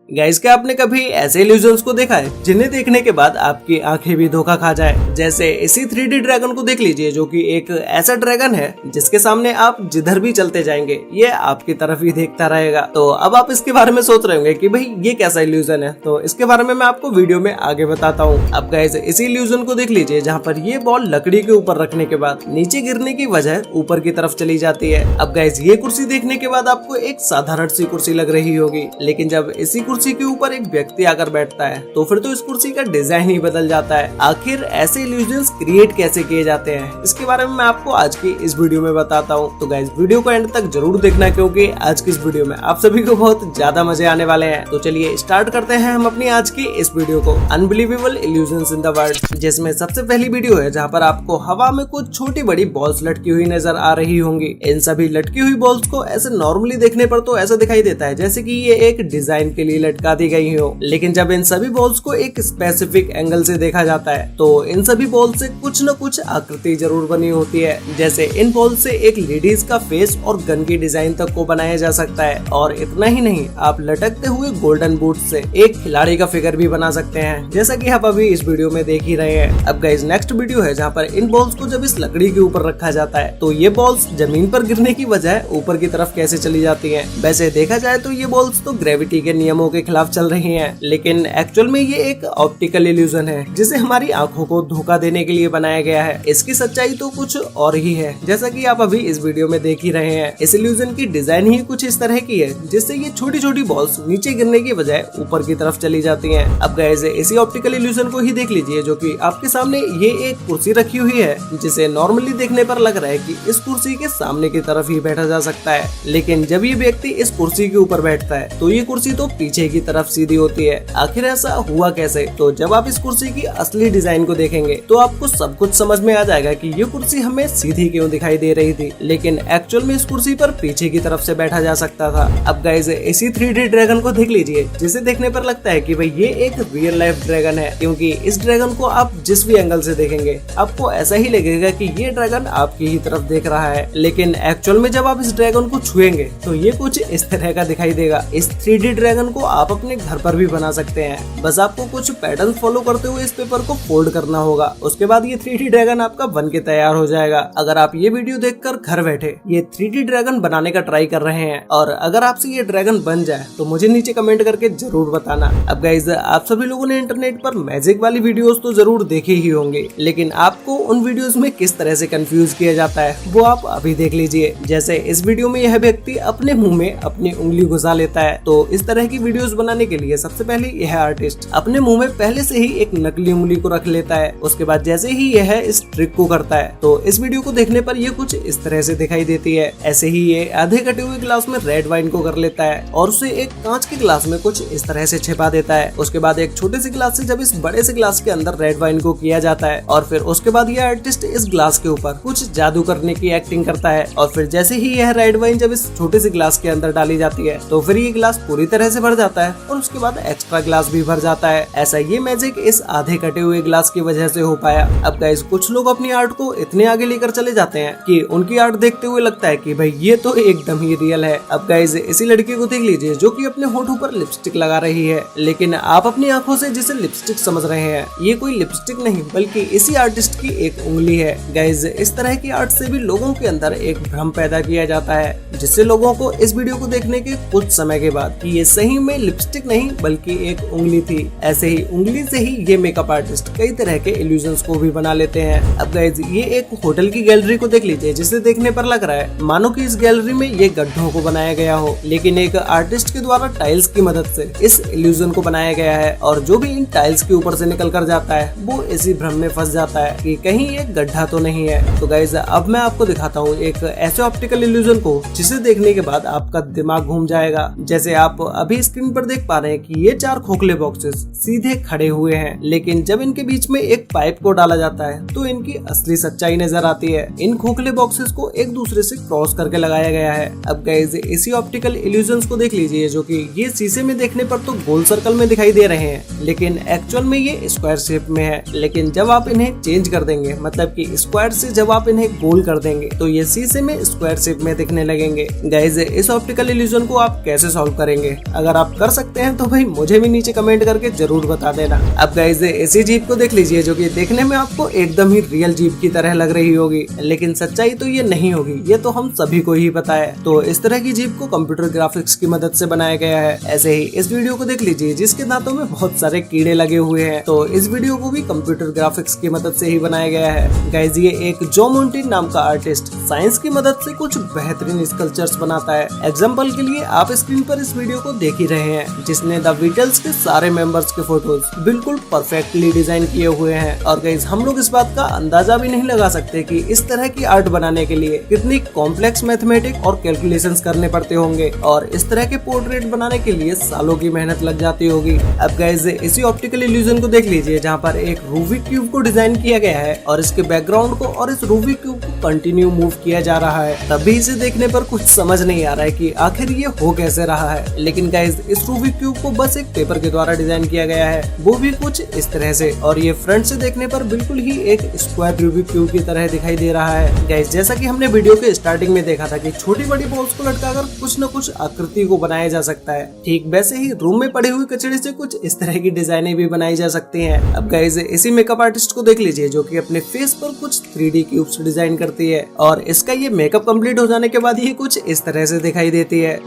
Guys, क्या आपने कभी ऐसे इल्यूजन्स को देखा है जिन्हें देखने के बाद आपकी आंखें भी धोखा खा जाए? जैसे इसी 3D ड्रैगन को देख लीजिए, जो कि एक ऐसा ड्रैगन है जिसके सामने आप जिधर भी चलते जाएंगे ये आपकी तरफ ही देखता रहेगा। तो अब आप इसके बारे में सोच रहे होंगे कि भाई ये कैसा इल्यूजन है, तो इसके बारे में मैं आपको वीडियो में आगे बताता हूँ। अब गाइस, इसी इल्यूजन को देख लीजिए जहाँ पर ये बॉल लकड़ी के ऊपर रखने के बाद नीचे गिरने की वजह ऊपर की तरफ चली जाती है। अब गाइस, ये कुर्सी देखने के बाद आपको एक साधारण सी कुर्सी लग रही होगी, लेकिन जब इसी कुर्सी के ऊपर एक व्यक्ति आकर बैठता है तो फिर तो इस कुर्सी का डिजाइन ही बदल जाता है। आखिर ऐसे इल्यूजन्स क्रिएट कैसे किए जाते हैं, इसके बारे में मैं आपको आज की इस वीडियो में बताता हूँ। तो गाइस, वीडियो को एंड तक जरूर देखना, क्योंकि आज की इस वीडियो में आप सभी को बहुत ज्यादा मजे आने वाले हैं। तो चलिए स्टार्ट करते हैं हम अपनी आज की इस वीडियो को, unbelievable illusions in the world, जिसमें सबसे पहली वीडियो है जहाँ पर आपको हवा में कुछ छोटी बड़ी बॉल्स लटकी हुई नजर आ रही होंगी। इन सभी लटकी हुई बॉल्स को ऐसे नॉर्मली देखने पर तो ऐसा दिखाई देता है जैसे कि ये एक डिजाइन के लिए लटका दी गई हो, लेकिन जब इन सभी बॉल्स को एक स्पेसिफिक एंगल से देखा जाता है तो इन सभी बॉल से कुछ न कुछ आकृति जरूर बनी होती है। जैसे इन बॉल से एक लेडीज का फेस और गन की डिजाइन तक को बनाया जा सकता है, और इतना ही नहीं, आप लटकते हुए गोल्डन बूट से एक खिलाड़ी का फिगर भी बना सकते हैं, जैसा कि आप अभी इस वीडियो में देख ही रहे हैं। अब गाइस, नेक्स्ट वीडियो है जहाँ पर इन बॉल्स को जब इस लकड़ी के ऊपर रखा जाता है तो ये बॉल्स जमीन पर गिरने की बजाय ऊपर की तरफ कैसे चली जाती है। वैसे देखा जाए तो ये बॉल्स तो ग्रेविटी के नियमों के खिलाफ चल रही है, लेकिन एक्चुअल में ये एक ऑप्टिकल इल्यूजन है जिसे हमारी आंखों को धोखा देने के लिए बनाया गया है। इसकी सच्चाई तो कुछ और ही है, जैसा कि आप अभी इस वीडियो में देख ही रहे हैं। इस इल्यूजन की डिजाइन ही कुछ इस तरह की है जिससे ये छोटी छोटी बॉल्स नीचे गिरने की बजाय ऊपर की तरफ चली जाती हैं। अब गाइस, इसी ऑप्टिकल इल्यूजन को ही देख लीजिए, जो कि आपके सामने ये एक कुर्सी रखी हुई है, जिसे नॉर्मली देखने पर लग रहा है कि इस कुर्सी के सामने की तरफ ही बैठा जा सकता है, लेकिन जब ये व्यक्ति इस कुर्सी के ऊपर बैठता है तो ये कुर्सी तो पीछे की तरफ सीधी होती है। आखिर ऐसा हुआ कैसे? तो जब आप इस कुर्सी की असली डिजाइन को देखेंगे तो आपको सब कुछ समझ में आ जाएगा कि ये कुर्सी हमें सीधी क्यों दिखाई दे रही थी, लेकिन एक्चुअल में इस कुर्सी पर पीछे की तरफ से बैठा जा सकता था। अब गाइस, इसी 3D ड्रैगन को देख लीजिए, जिसे देखने पर लगता है कि भाई ये एक रियल लाइफ ड्रैगन है, क्योंकि इस ड्रैगन को आप जिस भी एंगल से देखेंगे आपको ऐसा ही लगेगा कि ये ड्रैगन आपकी ही तरफ देख रहा है, लेकिन एक्चुअल में जब आप इस ड्रैगन को छुएंगे तो ये कुछ इस तरह का दिखाई देगा। इस 3D ड्रैगन को आप अपने घर पर भी बना सकते हैं, बस आपको कुछ पैटर्न फॉलो करते हुए इस पेपर को फोल्ड करना होगा। उसके बाद ये 3D ड्रैगन आपका बन के तैयार हो जाएगा। अगर आप ये वीडियो देखकर घर बैठे ये 3D ड्रैगन बनाने का ट्राई कर रहे हैं, और अगर आपसे ये ड्रैगन बन जाए तो मुझे नीचे कमेंट करके जरूर बताना। अब गाइस, आप सभी लोगों ने इंटरनेट पर मैजिक वाली वीडियोस तो जरूर देखे ही होंगे, लेकिन आपको उन वीडियोस में किस तरह से कंफ्यूज किया जाता है वो आप अभी देख लीजिए। जैसे इस वीडियो में यह व्यक्ति अपने मुंह में अपनी उंगली घुसा लेता है, तो इस तरह की वीडियोस बनाने के लिए सबसे पहले यह आर्टिस्ट अपने मुंह में पहले से ही एक नकली उंगली को रख लेता है। उसके बाद जैसे ही यह इस ट्रिक को करता है तो इस वीडियो को देखने पर ये कुछ इस तरह से दिखाई देती है। ऐसे ही ये आधे कटे हुए ग्लास में रेड वाइन को कर लेता है और उसे एक कांच के ग्लास में कुछ इस तरह से छिपा देता है। उसके बाद एक छोटे से ग्लास से जब इस बड़े से ग्लास के अंदर रेड वाइन को किया जाता है, और फिर उसके बाद यह आर्टिस्ट इस ग्लास के ऊपर कुछ जादू करने की एक्टिंग करता है, और फिर जैसे ही यह रेड वाइन जब इस छोटे से ग्लास के अंदर डाली जाती है तो फिर ये ग्लास पूरी तरह से भर जाता है, और उसके बाद एक्स्ट्रा ग्लास भी भर जाता है। ऐसा ये मैजिक इस आधे कटे हुए ग्लास की वजह से हो पाया। अब गाइस, कुछ लोग अपनी आर्ट को इतने आगे लेकर चले जाते हैं कि उनकी आर्ट देखते हुए लगता है कि भाई ये तो एकदम ही रियल है। अब गाइस, इसी लड़की को देख लीजिए जो कि अपने होठों पर लिपस्टिक लगा रही है, लेकिन आप अपनी आंखों से जिसे लिपस्टिक समझ रहे हैं ये कोई लिपस्टिक नहीं बल्कि इसी आर्टिस्ट की एक उंगली है। गाइस, इस तरह की आर्ट से भी लोगों के अंदर एक भ्रम पैदा किया जाता है, जिससे लोगों को इस वीडियो को देखने के कुछ समय के बाद कि ये सही में लिपस्टिक नहीं बल्कि एक उंगली थी। ऐसे ही उंगली से ही ये मेकअप आर्टिस्ट कई तरह के इल्यूजन्स को भी बना लेते हैं। अब गाइस, ये एक होटल की गैलरी को देख लीजिए, जिसे देखने पर लग रहा है मानो कि इस गैलरी में ये गड्ढों को बनाया गया हो, लेकिन एक आर्टिस्ट के द्वारा टाइल्स की मदद से इस इल्यूजन को बनाया गया है, और जो भी इन टाइल्स के ऊपर से निकल कर जाता है वो इसी भ्रम में फंस जाता है कि कहीं ये गड्ढा तो नहीं है। तो गाइस, अब मैं आपको दिखाता हूँ एक ऐसे ऑप्टिकल इल्यूजन को जिसे देखने के बाद आपका दिमाग घूम जाएगा। जैसे आप अभी स्क्रीन पर देख पा रहे हैं कि ये 4 खोखले बॉक्सेस सीधे खड़े हुए हैं, लेकिन जब इनके बीच में एक पाइप को डाला जाता है तो इनकी असली सच्चाई नजर आती है। इन खोखले बॉक्सेस को एक दूसरे से क्रॉस करके लगाया गया है। अब गाइस, इसी ऑप्टिकल इल्यूजन्स को देख लीजिए, जो कि ये शीशे में देखने पर तो गोल सर्कल में दिखाई दे रहे हैं, लेकिन एक्चुअल में ये स्क्वायर शेप में है। लेकिन जब आप इन्हें चेंज कर देंगे, मतलब कि स्क्वायर से जब आप इन्हें गोल कर देंगे तो ये शीशे में स्क्वायर शेप में दिखने लगेंगे। गाइस, इस ऑप्टिकल इल्यूजन को आप कैसे सॉल्व करेंगे? अगर आप कर सकते हैं तो भाई मुझे भी नीचे कमेंट करके जरूर बता देना। अब गाइस इसी जीप को देख लीजिए जो कि देखने में आपको एकदम ही रियल जीप की तरह लग रही होगी, लेकिन सच्चाई तो ये नहीं होगी, ये तो हम सभी को ही पता है। तो इस तरह की जीप को कंप्यूटर ग्राफिक्स की मदद से बनाया गया है। ऐसे ही इस वीडियो को देख लीजिए जिसके दांतों में बहुत सारे कीड़े लगे हुए हैं, तो इस वीडियो को भी कंप्यूटर ग्राफिक्स की मदद से ही बनाया गया है। गाइस ये एक जो मोंटेन नाम का आर्टिस्ट साइंस की मदद से कुछ बेहतरीन स्कल्पचर्स बनाता है। एग्जाम्पल के लिए आप स्क्रीन पर इस वीडियो को देख ही रहे हैं जिसने द बीटल्स के सारे मेंबर्स के फोटोज बिल्कुल परफेक्टली डिजाइन किए हुए हैं। और गाइस हम लोग इस बात का अंदाजा भी नहीं लगा सकते कि इस तरह की आर्ट बनाने के लिए कितनी कॉम्प्लेक्स मैथमेटिक और कैलकुलेशंस करने पड़ते होंगे, और इस तरह के पोर्ट्रेट बनाने के लिए सालों की मेहनत लग जाती होगी। अब गाइस इसी ऑप्टिकल इल्यूजन को देख लीजिए जहाँ पर एक रूबिक क्यूब को डिजाइन किया गया है और इसके बैकग्राउंड को और इस रूबिक क्यूब को कंटिन्यू मूव किया जा रहा है। तभी इसे देखने पर कुछ समझ नहीं आ रहा है कि आखिर ये हो कैसे रहा है। लेकिन गाइस इस रूबिक क्यूब को बस एक पेपर के द्वारा डिजाइन किया गया है, वो भी कुछ इस तरह से, और ये फ्रंट से देखने पर बिल्कुल ही एक स्क्वायर रूबिक क्यूब की तरह दिखाई दे रहा है। गाइस जैसा कि हमने वीडियो के स्टार्टिंग में देखा था कि छोटी बड़ी बॉल्स को लटकाकर कुछ न कुछ आकृति को बनाया जा सकता है, ठीक वैसे ही रूम में पड़ी हुई कचड़े से कुछ इस तरह की डिजाइनें भी बनाई जा सकती हैं। अब गाइस इसी मेकअप आर्टिस्ट को देख लीजिए जो कि अपने फेस पर कुछ 3D क्यूब्स डिजाइन करती है, और इसका ये मेकअप कंप्लीट हो जाने के बाद ये कुछ इस तरह से दिखाई देती है।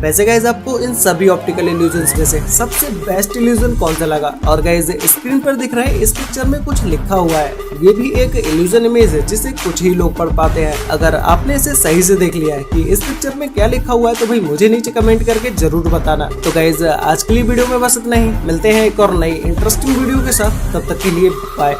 वैसे गाइज आपको इन सभी ऑप्टिकल इल्यूजन्स में से सबसे बेस्ट इल्यूजन कौन सा लगा? और गाइज स्क्रीन पर दिख रहा है इस पिक्चर में कुछ लिखा हुआ है, ये भी एक इल्यूजन इमेज है जिसे कुछ ही लोग पढ़ पाते हैं। अगर आपने इसे सही से देख लिया है कि इस पिक्चर में क्या लिखा हुआ है तो भाई मुझे नीचे कमेंट करके जरूर बताना। तो गाइज आज के लिए वीडियो में बस इतना ही, मिलते हैं एक और नई इंटरेस्टिंग वीडियो के साथ, तब तक के लिए बाय।